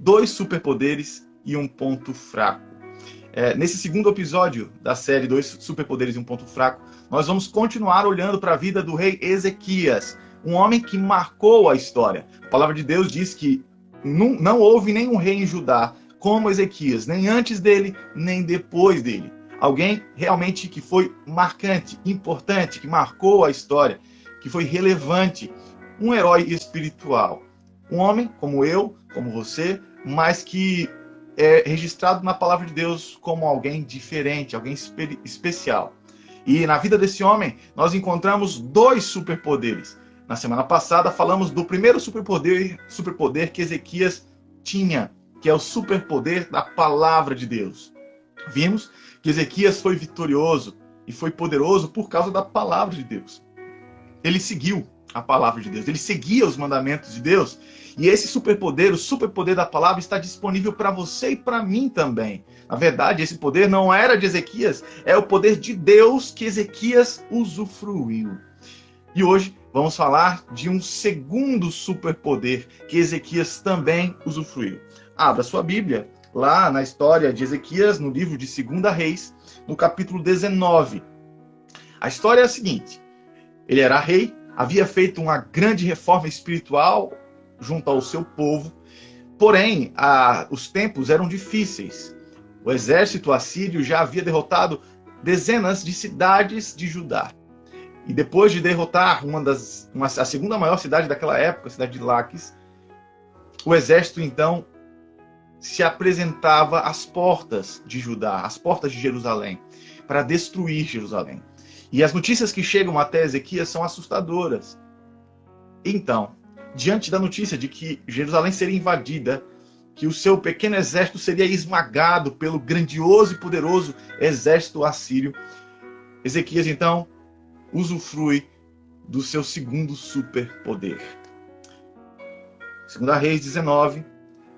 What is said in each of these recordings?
dois superpoderes e um ponto fraco. Nesse segundo episódio da série Dois Superpoderes e um Ponto Fraco, nós vamos continuar olhando para a vida do rei Ezequias, um homem que marcou a história. A palavra de Deus diz que não houve nenhum rei em Judá como Ezequias, nem antes dele, nem depois dele. Alguém realmente que foi marcante, importante, que marcou a história, que foi relevante, um herói espiritual. Um homem como eu, como você, mas que é registrado na palavra de Deus como alguém diferente, alguém especial. E na vida desse homem, nós encontramos dois superpoderes. Na semana passada, falamos do primeiro superpoder que Ezequias tinha, que é o superpoder da palavra de Deus. Vimos que Ezequias foi vitorioso e foi poderoso por causa da palavra de Deus. Ele seguiu a palavra de Deus, ele seguia os mandamentos de Deus. E esse superpoder, o superpoder da palavra, está disponível para você e para mim também. Na verdade, esse poder não era de Ezequias, é o poder de Deus que Ezequias usufruiu. E hoje vamos falar de um segundo superpoder que Ezequias também usufruiu. Abra sua Bíblia, lá na história de Ezequias, no livro de 2 Reis, no capítulo 19. A história é a seguinte: ele era rei, havia feito uma grande reforma espiritual junto ao seu povo, porém, os tempos eram difíceis. O exército assírio já havia derrotado dezenas de cidades de Judá. E depois de derrotar a segunda maior cidade daquela época, a cidade de Laquis, o exército, então, se apresentava às portas de Judá, às portas de Jerusalém, para destruir Jerusalém. E as notícias que chegam até Ezequias são assustadoras. Então, diante da notícia de que Jerusalém seria invadida, que o seu pequeno exército seria esmagado pelo grandioso e poderoso exército assírio, Ezequias, então, usufrui do seu segundo superpoder. 2 Reis 19,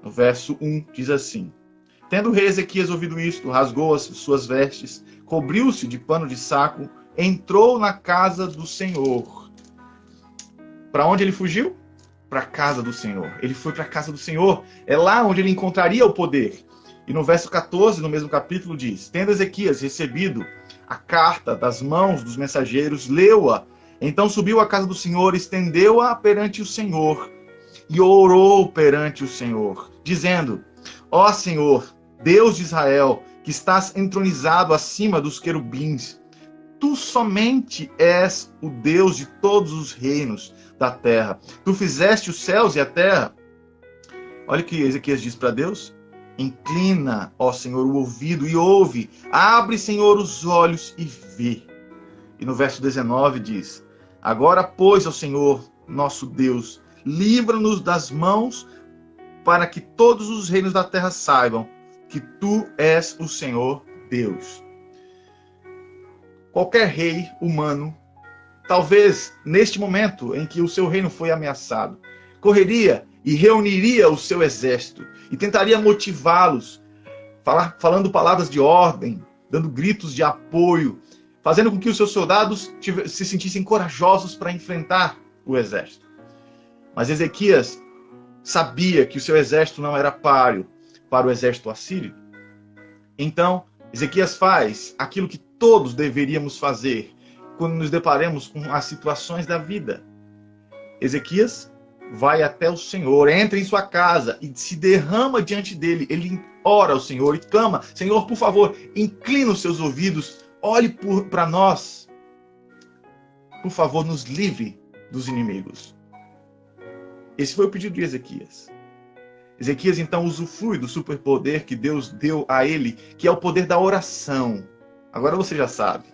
no verso 1, diz assim: Tendo o rei Ezequias ouvido isto, rasgou as suas vestes, cobriu-se de pano de saco, entrou na casa do Senhor. Para onde ele fugiu? Para a casa do Senhor. Ele foi para a casa do Senhor. É lá onde ele encontraria o poder. E no verso 14, no mesmo capítulo, diz: Tendo Ezequias recebido a carta das mãos dos mensageiros, leu-a. Então subiu à casa do Senhor, estendeu-a perante o Senhor e orou perante o Senhor, dizendo: Ó Senhor, Deus de Israel, que estás entronizado acima dos querubins, tu somente és o Deus de todos os reinos da terra. Tu fizeste os céus e a terra. Olha o que Ezequias diz para Deus: Inclina, ó Senhor, o ouvido e ouve. Abre, Senhor, os olhos e vê. E no verso 19 diz: Agora, pois, ó Senhor, nosso Deus, livra-nos das mãos, para que todos os reinos da terra saibam que tu és o Senhor Deus. Qualquer rei humano, talvez neste momento em que o seu reino foi ameaçado, correria e reuniria o seu exército e tentaria motivá-los, falando palavras de ordem, dando gritos de apoio, fazendo com que os seus soldados se sentissem corajosos para enfrentar o exército. Mas Ezequias sabia que o seu exército não era páreo para o exército assírio. Então, Ezequias faz aquilo que todos deveríamos fazer quando nos deparamos com as situações da vida. Ezequias vai até o Senhor, entra em sua casa e se derrama diante dele. Ele ora ao Senhor e clama: Senhor, por favor, inclina os seus ouvidos, olhe para nós. Por favor, nos livre dos inimigos. Esse foi o pedido de Ezequias. Ezequias, então, usufrui do superpoder que Deus deu a ele, que é o poder da oração. Agora você já sabe.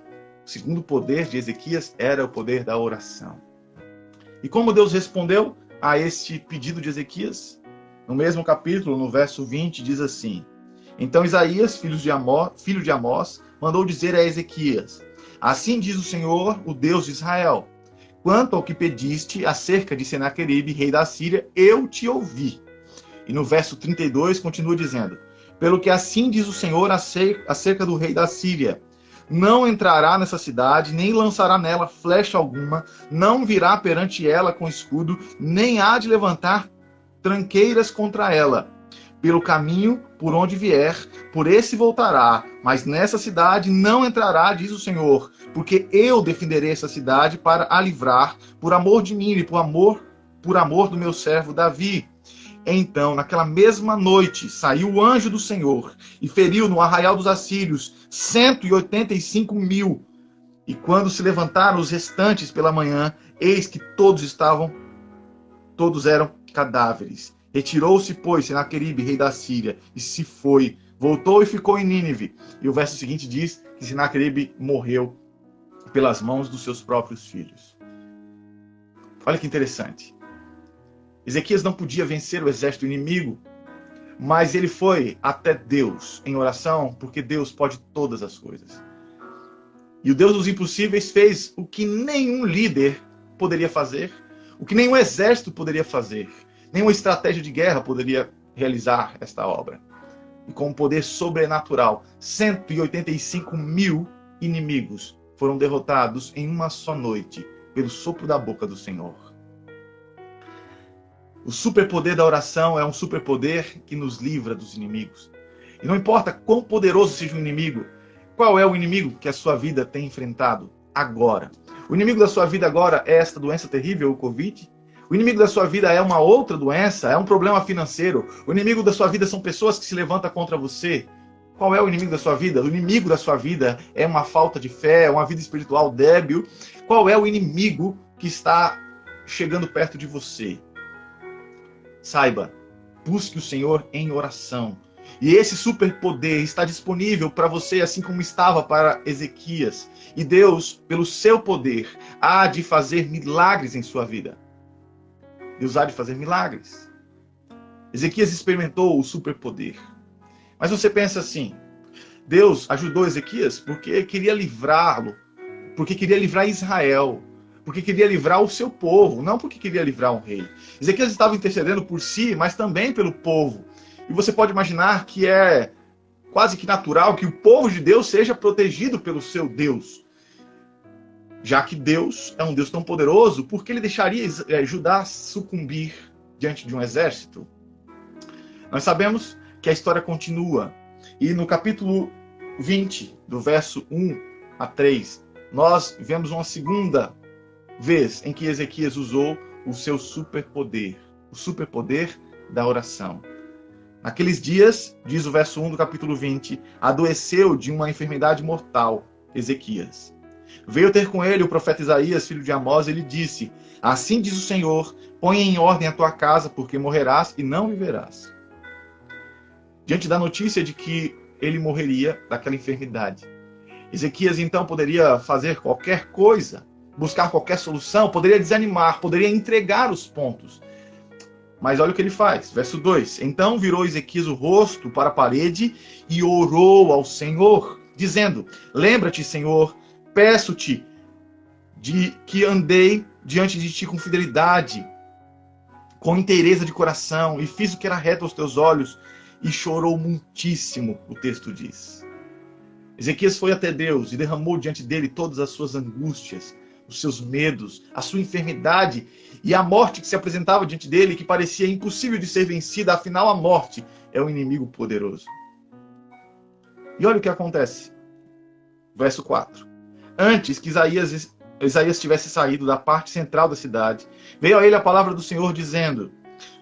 O segundo poder de Ezequias era o poder da oração. E como Deus respondeu a este pedido de Ezequias? No mesmo capítulo, no verso 20, diz assim: Então Isaías, filho de Amós, mandou dizer a Ezequias: Assim diz o Senhor, o Deus de Israel: Quanto ao que pediste acerca de Senaqueribe, rei da Síria, eu te ouvi. E no verso 32 continua dizendo: Pelo que assim diz o Senhor acerca do rei da Síria: Não entrará nessa cidade, nem lançará nela flecha alguma, não virá perante ela com escudo, nem há de levantar tranqueiras contra ela. pelo caminho por onde vier, por esse voltará, mas nessa cidade não entrará, diz o Senhor, porque eu defenderei essa cidade para a livrar, por amor de mim e por amor do meu servo Davi. Então, naquela mesma noite, saiu o anjo do Senhor e feriu no arraial dos assírios 185.000. E quando se levantaram os restantes pela manhã, eis que todos eram cadáveres. Retirou-se, pois, Senaqueribe, rei da Síria, e se foi. Voltou e ficou em Nínive. E o verso seguinte diz que Senaqueribe morreu pelas mãos dos seus próprios filhos. Olha que interessante. Ezequias não podia vencer o exército inimigo, mas ele foi até Deus em oração, porque Deus pode todas as coisas. E o Deus dos impossíveis fez o que nenhum líder poderia fazer, o que nenhum exército poderia fazer, nenhuma estratégia de guerra poderia realizar esta obra. E com um poder sobrenatural, 185.000 inimigos foram derrotados em uma só noite, pelo sopro da boca do Senhor. O superpoder da oração é um superpoder que nos livra dos inimigos. E não importa quão poderoso seja o inimigo, qual é o inimigo que a sua vida tem enfrentado agora? O inimigo da sua vida agora é esta doença terrível, o Covid? O inimigo da sua vida é uma outra doença? É um problema financeiro? O inimigo da sua vida são pessoas que se levantam contra você? Qual é o inimigo da sua vida? O inimigo da sua vida é uma falta de fé, uma vida espiritual débil? Qual é o inimigo que está chegando perto de você? Saiba, busque o Senhor em oração. E esse superpoder está disponível para você, assim como estava para Ezequias. E Deus, pelo seu poder, há de fazer milagres em sua vida. Deus há de fazer milagres. Ezequias experimentou o superpoder. Mas você pensa assim, Deus ajudou Ezequias porque queria livrá-lo, porque queria livrar Israel, porque queria livrar o seu povo, não porque queria livrar um rei. Ezequias estava intercedendo por si, mas também pelo povo. E você pode imaginar que é quase que natural que o povo de Deus seja protegido pelo seu Deus. Já que Deus é um Deus tão poderoso, por que ele deixaria Judá sucumbir diante de um exército? Nós sabemos que a história continua. E no capítulo 20, do verso 1 a 3, nós vemos uma segunda vez em que Ezequias usou o seu superpoder, o superpoder da oração. Naqueles dias, diz o verso 1 do capítulo 20, adoeceu de uma enfermidade mortal Ezequias. Veio ter com ele o profeta Isaías, filho de Amós, e lhe disse, assim diz o Senhor, põe em ordem a tua casa, porque morrerás e não viverás. Diante da notícia de que ele morreria daquela enfermidade, Ezequias então poderia fazer qualquer coisa, buscar qualquer solução, poderia desanimar, poderia entregar os pontos. Mas olha o que ele faz, verso 2. Então virou Ezequias o rosto para a parede e orou ao Senhor, dizendo, lembra-te, Senhor, peço-te de que andei diante de ti com fidelidade, com inteireza de coração, e fiz o que era reto aos teus olhos, e chorou muitíssimo, o texto diz. Ezequias foi até Deus e derramou diante dele todas as suas angústias, os seus medos, a sua enfermidade e a morte que se apresentava diante dele, que parecia impossível de ser vencida, afinal a morte é um inimigo poderoso. E olha o que acontece. Verso 4. Antes que Isaías tivesse saído da parte central da cidade, veio a ele a palavra do Senhor dizendo,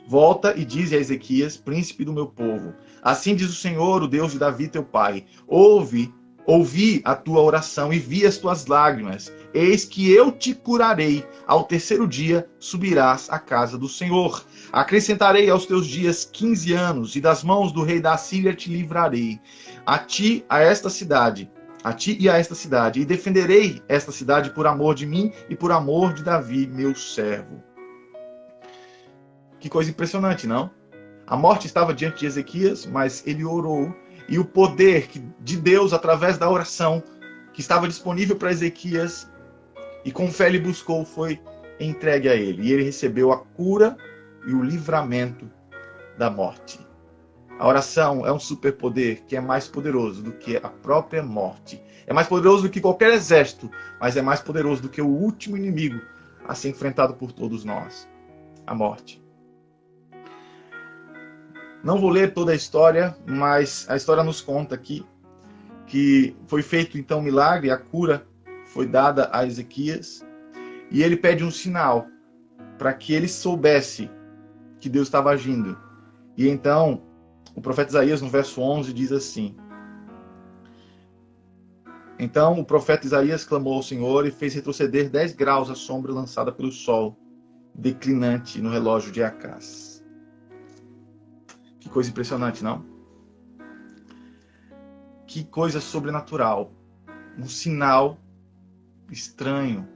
volta e dize a Ezequias, príncipe do meu povo, assim diz o Senhor, o Deus de Davi teu pai, ouvi a tua oração e vi as tuas lágrimas. Eis que eu te curarei. Ao terceiro dia subirás à casa do Senhor. Acrescentarei aos teus dias 15 anos, e das mãos do rei da Síria te livrarei. A ti e a esta cidade, e defenderei esta cidade por amor de mim e por amor de Davi, meu servo. Que coisa impressionante, não? A morte estava diante de Ezequias, mas ele orou. E o poder de Deus, através da oração, que estava disponível para Ezequias, e com fé ele buscou, foi entregue a ele. E ele recebeu a cura e o livramento da morte. A oração é um superpoder que é mais poderoso do que a própria morte. É mais poderoso do que qualquer exército, mas é mais poderoso do que o último inimigo a ser enfrentado por todos nós, a morte. Não vou ler toda a história, mas a história nos conta aqui que foi feito então um milagre, a cura foi dada a Ezequias, e ele pede um sinal para que ele soubesse que Deus estava agindo. E então, o profeta Isaías, no verso 11, diz assim: Então o profeta Isaías clamou ao Senhor e fez retroceder 10 graus a sombra lançada pelo sol, declinante no relógio de Acás. Que coisa impressionante, não? Que coisa sobrenatural. Um sinal estranho.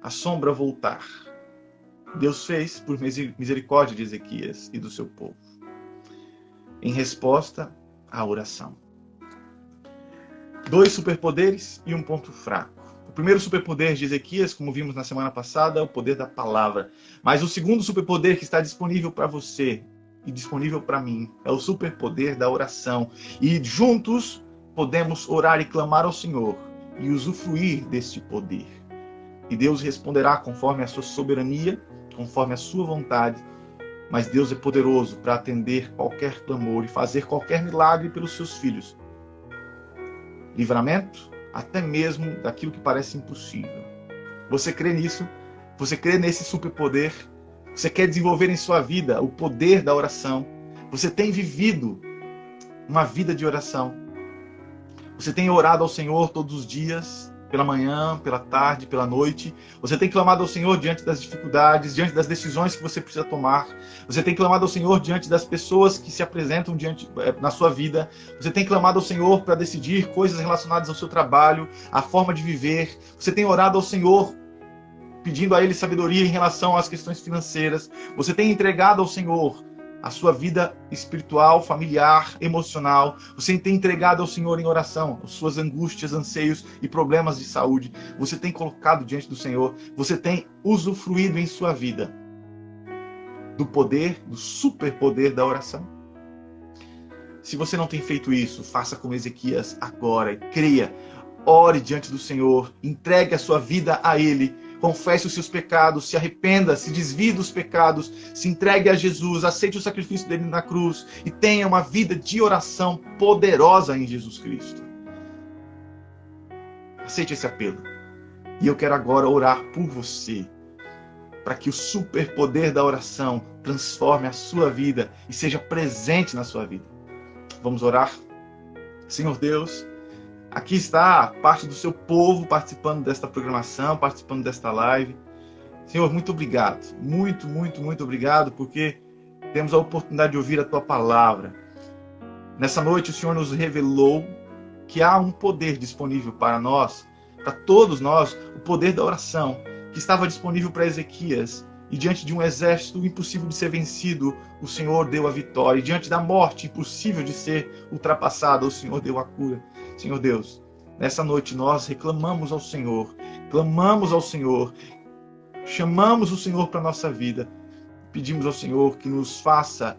A sombra voltar. Deus fez por misericórdia de Ezequias e do seu povo, em resposta à oração. 2 superpoderes e um ponto fraco. O primeiro superpoder de Ezequias, como vimos na semana passada, é o poder da palavra. Mas o segundo superpoder que está disponível para você e disponível para mim é o superpoder da oração. E juntos podemos orar e clamar ao Senhor e usufruir deste poder. E Deus responderá conforme a sua soberania, conforme a sua vontade. Mas Deus é poderoso para atender qualquer clamor e fazer qualquer milagre pelos seus filhos. Livramento, até mesmo daquilo que parece impossível. Você crê nisso? Você crê nesse superpoder? Você quer desenvolver em sua vida o poder da oração? Você tem vivido uma vida de oração? Você tem orado ao Senhor todos os dias, pela manhã, pela tarde, pela noite? Você tem clamado ao Senhor diante das dificuldades, diante das decisões que você precisa tomar? Você tem clamado ao Senhor diante das pessoas que se apresentam na sua vida? Você tem clamado ao Senhor para decidir coisas relacionadas ao seu trabalho, à forma de viver? Você tem orado ao Senhor pedindo a Ele sabedoria em relação às questões financeiras? Você tem entregado ao Senhor a sua vida espiritual, familiar, emocional? Você tem entregado ao Senhor em oração as suas angústias, anseios e problemas de saúde? Você tem colocado diante do Senhor? Você tem usufruído em sua vida do poder, do superpoder da oração? Se você não tem feito isso, faça como Ezequias agora e creia. Ore diante do Senhor, entregue a sua vida a Ele, confesse os seus pecados, se arrependa, se desvie dos pecados, se entregue a Jesus, aceite o sacrifício dele na cruz e tenha uma vida de oração poderosa em Jesus Cristo. Aceite esse apelo. E eu quero agora orar por você, para que o superpoder da oração transforme a sua vida e seja presente na sua vida. Vamos orar? Senhor Deus, aqui está parte do seu povo participando desta programação, participando desta live. Senhor, muito obrigado. Muito, muito, muito obrigado, porque temos a oportunidade de ouvir a Tua palavra. Nessa noite o Senhor nos revelou que há um poder disponível para nós, para todos nós, o poder da oração, que estava disponível para Ezequias. E diante de um exército impossível de ser vencido, o Senhor deu a vitória. E diante da morte impossível de ser ultrapassada, o Senhor deu a cura. Senhor Deus, nessa noite nós reclamamos ao Senhor, clamamos ao Senhor, chamamos o Senhor para a nossa vida, pedimos ao Senhor que nos faça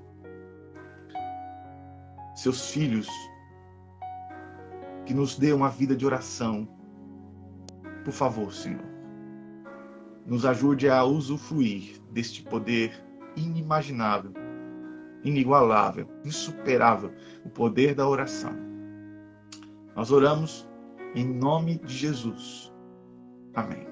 seus filhos, que nos dê uma vida de oração. Por favor, Senhor, nos ajude a usufruir deste poder inimaginável, inigualável, insuperável, o poder da oração. Nós oramos em nome de Jesus. Amém.